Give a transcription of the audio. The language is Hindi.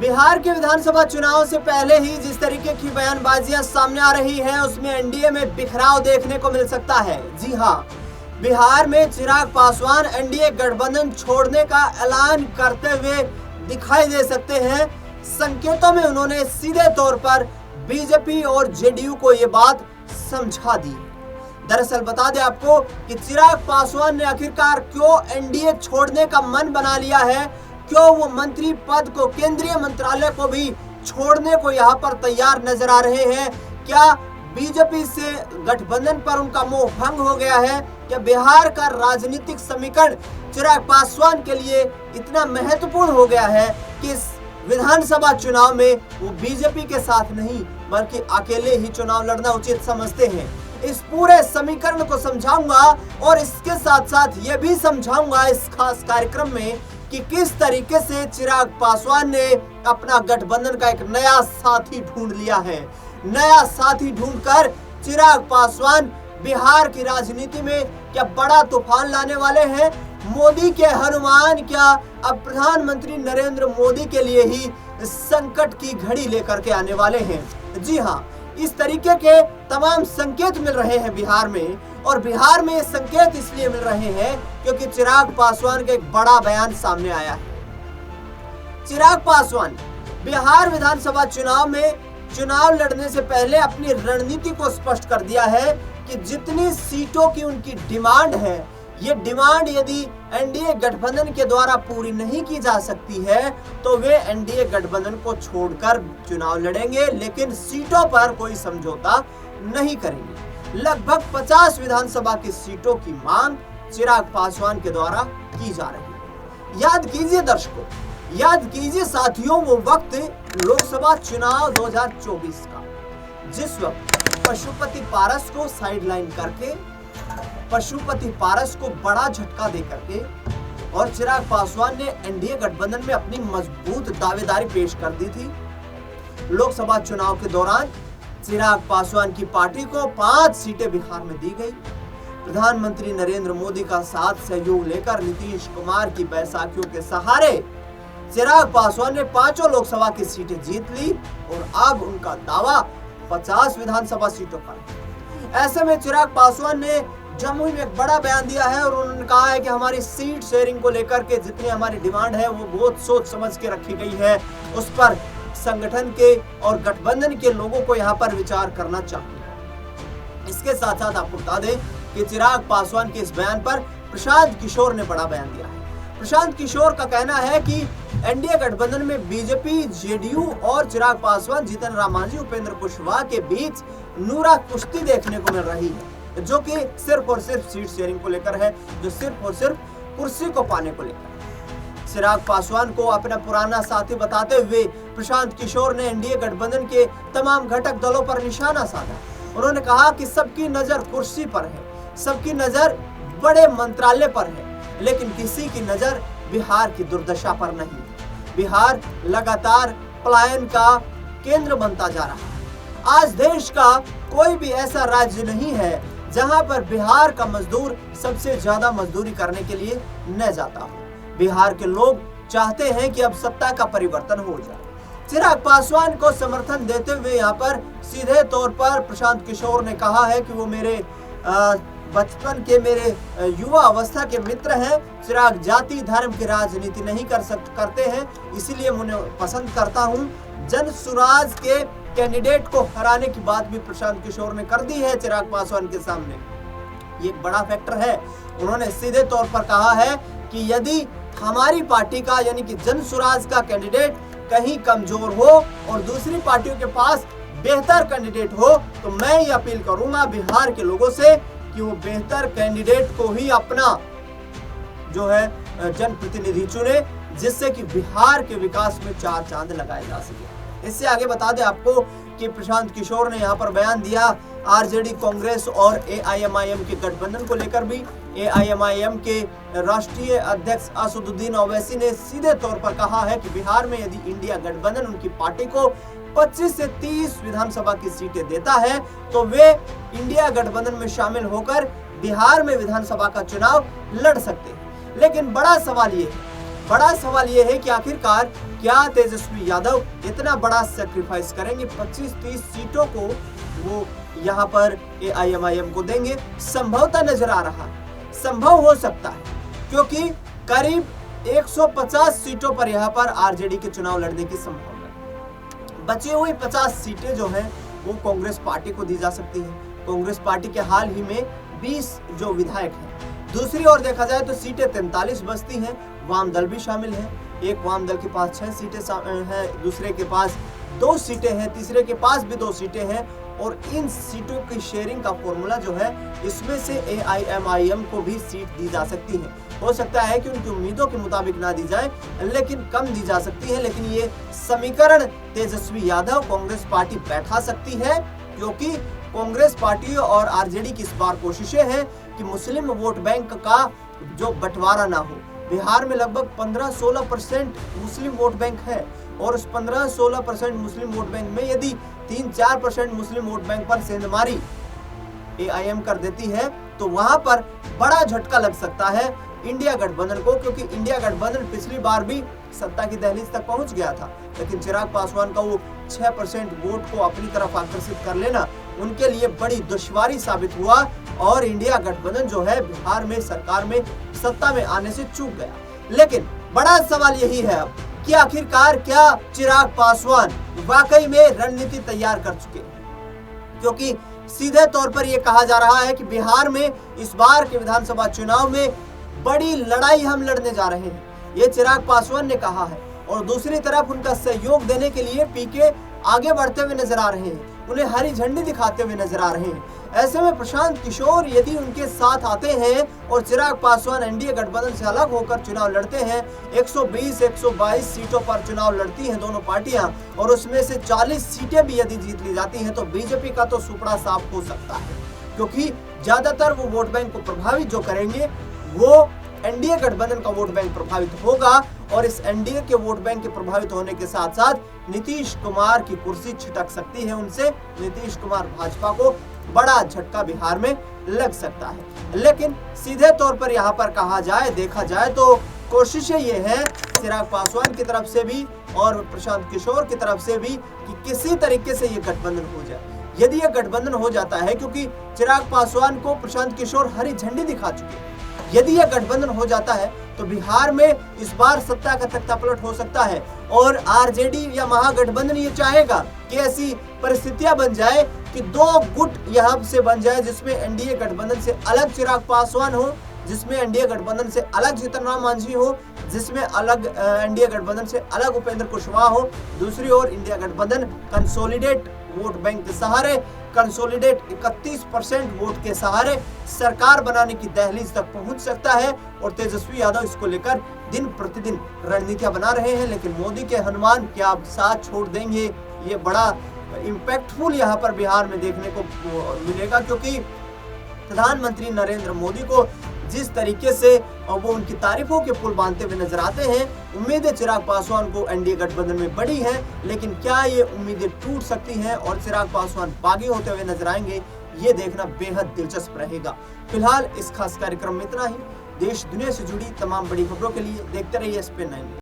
बिहार के विधानसभा चुनाव से पहले ही जिस तरीके की बयानबाजियां सामने आ रही है उसमें एनडीए में बिखराव देखने को मिल सकता है। जी हां, बिहार में चिराग पासवान एनडीए गठबंधन छोड़ने का ऐलान करते हुए दिखाई दे सकते हैं। संकेतों में उन्होंने सीधे तौर पर बीजेपी और जेडीयू को ये बात समझा दी। दरअसल बता दें आपको कि चिराग पासवान ने आखिरकार क्यों एनडीए छोड़ने का मन बना लिया है, क्यों वो मंत्री पद को, केंद्रीय मंत्रालय को भी छोड़ने को यहाँ पर तैयार नजर आ रहे हैं। क्या बीजेपी से गठबंधन पर उनका मोह भंग हो गया है? क्या बिहार का राजनीतिक समीकरण चिराग पासवान के लिए इतना महत्वपूर्ण हो गया है कि इस विधानसभा चुनाव में वो बीजेपी के साथ नहीं बल्कि अकेले ही चुनाव लड़ना उचित समझते हैं? इस पूरे समीकरण को समझाऊंगा और इसके साथ साथ ये भी समझाऊंगा इस खास कार्यक्रम में कि किस तरीके से चिराग पासवान ने अपना गठबंधन का एक नया साथी ढूंढ लिया है। नया साथी ढूंढकर चिराग पासवान बिहार की राजनीति में क्या बड़ा तूफान लाने वाले हैं? मोदी के हनुमान क्या अब प्रधानमंत्री नरेंद्र मोदी के लिए ही संकट की घड़ी लेकर के आने वाले हैं? जी हाँ, इस तरीके के तमाम संकेत मिल रहे हैं बिहार में, और बिहार में ये संकेत इसलिए मिल रहे हैं क्योंकि चिराग पासवान का एक बड़ा बयान सामने आया है। चिराग पासवान बिहार विधानसभा चुनाव में चुनाव लड़ने से पहले अपनी रणनीति को स्पष्ट कर दिया है कि जितनी सीटों की उनकी डिमांड है, ये डिमांड यदि एनडीए गठबंधन के द्वारा पूरी नहीं की जा सकती है तो वे एनडीए गठबंधन को छोड़कर चुनाव लड़ेंगे, लेकिन सीटों पर कोई समझौता नहीं करेंगे। लगभग 50 विधानसभा की सीटों की मांग चिराग पासवान के द्वारा की जा रही है। याद कीजिए दर्शकों, याद कीजिए साथियों, वो वक्त लोकसभा चुनाव 2024 का, जिस वक्त पशुपति पारस को साइडलाइन करके, पशुपति पारस को बड़ा झटका दे करके और चिराग पासवान ने एनडीए गठबंधन में अपनी मजबूत दावेदारी पेश कर दी थी। लोकसभा चुनाव के दौरान चिराग पासवान की पार्टी को 5 सीटें बिहार में दी गई। प्रधानमंत्री नरेंद्र मोदी का साथ सहयोग लेकर नीतीश कुमार की बैसाखियों के सहारे चिराग पासवान ने 5 लोकसभा की सीटें जीत ली और अब उनका दावा 50 विधानसभा सीटों पर। ऐसे में चिराग पासवान ने जमुई में एक बड़ा बयान दिया है और उन्होंने कहा है कि हमारी सीट शेयरिंग को लेकर के जितनी हमारी डिमांड है वो बहुत सोच समझ के रखी गई है, उस पर संगठन के और गठबंधन के लोगों को यहाँ पर विचार करना चाहिए। इसके साथ साथ आपको बता दें कि चिराग पासवान के इस बयान पर प्रशांत किशोर ने बड़ा बयान दिया है। प्रशांत किशोर का कहना है कि एनडीए गठबंधन में बीजेपी, जेडीयू और चिराग पासवान, जीतन राम मांझी, उपेंद्र कुशवाहा के बीच नूरा कुश्ती देखने को मिल रही है, जो कि सिर्फ और सिर्फ सीट शेयरिंग को लेकर है, जो सिर्फ और सिर्फ कुर्सी को पाने को लेकर। चिराग पासवान को अपना पुराना साथी बताते हुए प्रशांत किशोर ने एनडीए गठबंधन के तमाम घटक दलों पर निशाना साधा। उन्होंने कहा कि सबकी नजर कुर्सी पर है, सबकी नजर बड़े मंत्रालय पर है, लेकिन किसी की नजर बिहार की दुर्दशा पर नहीं। बिहार लगातार पलायन का केंद्र बनता जा रहा है। आज देश का कोई भी ऐसा राज्य नहीं है जहां पर बिहार का मजदूर सबसे ज्यादा मजदूरी करने के लिए न जाता हो। बिहार के लोग चाहते हैं कि अब सत्ता का परिवर्तन हो जाए। चिराग पासवान को समर्थन देते हुए यहाँ पर सीधे तौर पर प्रशांत किशोर ने कहा है कि वो मेरे बचपन के, मेरे युवा अवस्था के मित्र हैं। चिराग जाति धर्म की राजनीति नहीं करते हैं, इसीलिए उन्हें पसंद करता हूँ। जन सुराज के कैंडिडेट को हराने की बात भी प्रशांत किशोर ने कर दी है चिराग पासवान के सामने। ये एक बड़ा फैक्टर है। उन्होंने सीधे तौर पर कहा है कि यदि हमारी पार्टी का यानी कि जन सुराज का कैंडिडेट कहीं कमजोर हो और दूसरी पार्टियों के पास बेहतर कैंडिडेट हो तो मैं ये अपील करूंगा बिहार के लोगों से कि वो बेहतर कैंडिडेट को ही अपना जो है जनप्रतिनिधि चुने, जिससे कि बिहार के विकास में 4 चांद लगाए जा सके। इससे आगे बता दें आपको कि प्रशांत किशोर ने यहाँ पर बयान दिया आरजेडी, कांग्रेस और एआईएमआईएम के गठबंधन को लेकर भी। एआईएमआईएम के राष्ट्रीय अध्यक्ष असदुद्दीन ओवैसी ने सीधे तौर पर कहा है कि बिहार में यदि इंडिया गठबंधन उनकी पार्टी को 25 से 30 विधानसभा की सीटें देता है तो वे इंडिया गठबंधन में शामिल होकर बिहार में विधानसभा का चुनाव लड़ सकते हैं। लेकिन बड़ा सवाल ये है बड़ा सवाल ये है कि आखिरकार क्या तेजस्वी यादव इतना बड़ा सेक्रीफाइस करेंगे, 25-30 सीटों को वो यहाँ पर AIMIM को देंगे। संभवतः नजर आ रहा है, संभव हो सकता है, क्योंकि करीब 150 सीटों पर यहाँ पर आरजेडी के चुनाव लड़ने की संभावना है। बची हुई 50 सीटें जो हैं वो कांग्रेस पार्टी को दी जा सकती है। कांग्रेस पार्टी के हाल ही में 20 जो विधायक हैं। दूसरी ओर देखा जाए तो सीटें 43 बचती हैं, वाम दल भी शामिल है। एक वाम दल के पास 6 सीटें हैं, दूसरे के पास 2 सीटें हैं, तीसरे के पास भी 2 सीटें हैं। और इन सीटों की शेयरिंग का फॉर्मूला जो है, इसमें से AIMIM को भी सीट दी जा सकती है। हो सकता है कि उनकी उम्मीदों के मुताबिक ना दी जाए, लेकिन कम दी जा सकती है। लेकिन ये समीकरण तेजस्वी यादव कांग्रेस पार्टी बैठा सकती है, क्योंकि कांग्रेस पार्टी और आरजेडी की इस बार कोशिशें हैं कि मुस्लिम वोट बैंक का जो बंटवारा ना हो। बिहार में लगभग 15-16% मुस्लिम वोट बैंक है, और उस 15-16% मुस्लिम वोट बैंक में यदि 3-4% मुस्लिम वोट बैंक पर सेंधमारी AIM कर देती है, तो वहां पर बड़ा झटका लग सकता है इंडिया गठबंधन को, क्योंकि इंडिया गठबंधन पिछली बार भी सत्ता की दहलीज तक पहुंच गया था, लेकिन चिराग पासवान का वो 6% वोट को अपनी तरफ आकर्षित कर लेना उनके लिए बड़ी दुश्वारी साबित हुआ, और इंडिया गठबंधन जो है बिहार में सरकार में सत्ता में आने से चूक गया। लेकिन बड़ा सवाल यही है अब कि आखिरकार क्या चिराग पासवान वाकई में रणनीति तैयार कर चुके हैं, क्योंकि सीधे तौर पर यह कहा जा रहा है कि बिहार में इस बार के विधानसभा चुनाव में बड़ी लड़ाई हम लड़ने जा रहे हैं, ये चिराग पासवान ने कहा है। और दूसरी तरफ उनका सहयोग देने के लिए PK आगे बढ़ते हुए नजर आ रहे हैं, उन्हें हरी झंडी दिखाते हुए नजर आ रहे हैं। ऐसे में प्रशांत किशोर यदि उनके साथ आते हैं और चिराग पासवान NDA गठबंधन से अलग होकर चुनाव लड़ते हैं, 120-122 सीटों पर चुनाव लड़ती हैं दोनों पार्टियां, और उसमें से 40 सीटें भी यदि जीत ली जाती हैं, तो बीजेपी का तो सुपड़ा साफ हो सकता है, क्योंकि ज्यादातर वो वोट बैंक को प्रभावित जो करेंगे वो NDA गठबंधन का वोट बैंक प्रभावित होगा। और इस NDA के वोट बैंक के प्रभावित होने के साथ साथ नीतीश कुमार की कुर्सी छिटक सकती है उनसे। नीतीश कुमार भाजपा को बड़ा झटका बिहार में लग सकता है। लेकिन सीधे तौर पर यहाँ पर कहा जाए, देखा जाए तो कोशिशें ये हैं चिराग पासवान की तरफ से भी और प्रशांत किशोर की तरफ से भी कि किसी तरीके से ये गठबंधन हो जाए। यदि ये गठबंधन हो जाता है, क्योंकि चिराग पासवान को प्रशांत किशोर हरी झंडी दिखा चुके हैं, यदि यह गठबंधन हो जाता है तो बिहार में इस बार सत्ता का तख्ता पलट हो सकता है। और आरजेडी या महागठबंधन ये चाहेगा कि ऐसी परिस्थितियां बन जाए कि 2 गुट यहाँ से बन जाए, जिसमें NDA गठबंधन से अलग चिराग पासवान हो, जिसमें NDA गठबंधन से अलग जीतन राम मांझी हो, जिसमें अलग NDA गठबंधन से अलग उपेंद्र कुशवाहा हो। दूसरी ओर इंडिया गठबंधन कंसोलिडेट वोट बैंक के सहारे, कंसोलिडेट 31% वोट के सहारे सरकार बनाने की दहलीज तक पहुंच सकता है। और तेजस्वी यादव इसको लेकर दिन प्रतिदिन रणनीतियां बना रहे हैं, लेकिन मोदी के हनुमान क्या साथ छोड़ देंगे, ये बड़ा इम्पैक्टफुल यहाँ पर बिहार में देखने को मिलेगा, क्योंकि प्रधानमंत्री नरेंद्र मोदी को जिस तरीके से वो उनकी तारीफों के पुल बांधते हुए नजर आते हैं, उम्मीदें चिराग पासवान को NDA गठबंधन में बड़ी हैं। लेकिन क्या ये उम्मीदें टूट सकती हैं और चिराग पासवान बागी होते हुए नजर आएंगे, ये देखना बेहद दिलचस्प रहेगा। फिलहाल इस खास कार्यक्रम में इतना ही। देश दुनिया से जुड़ी तमाम बड़ी खबरों के लिए देखते रहिए SPN9।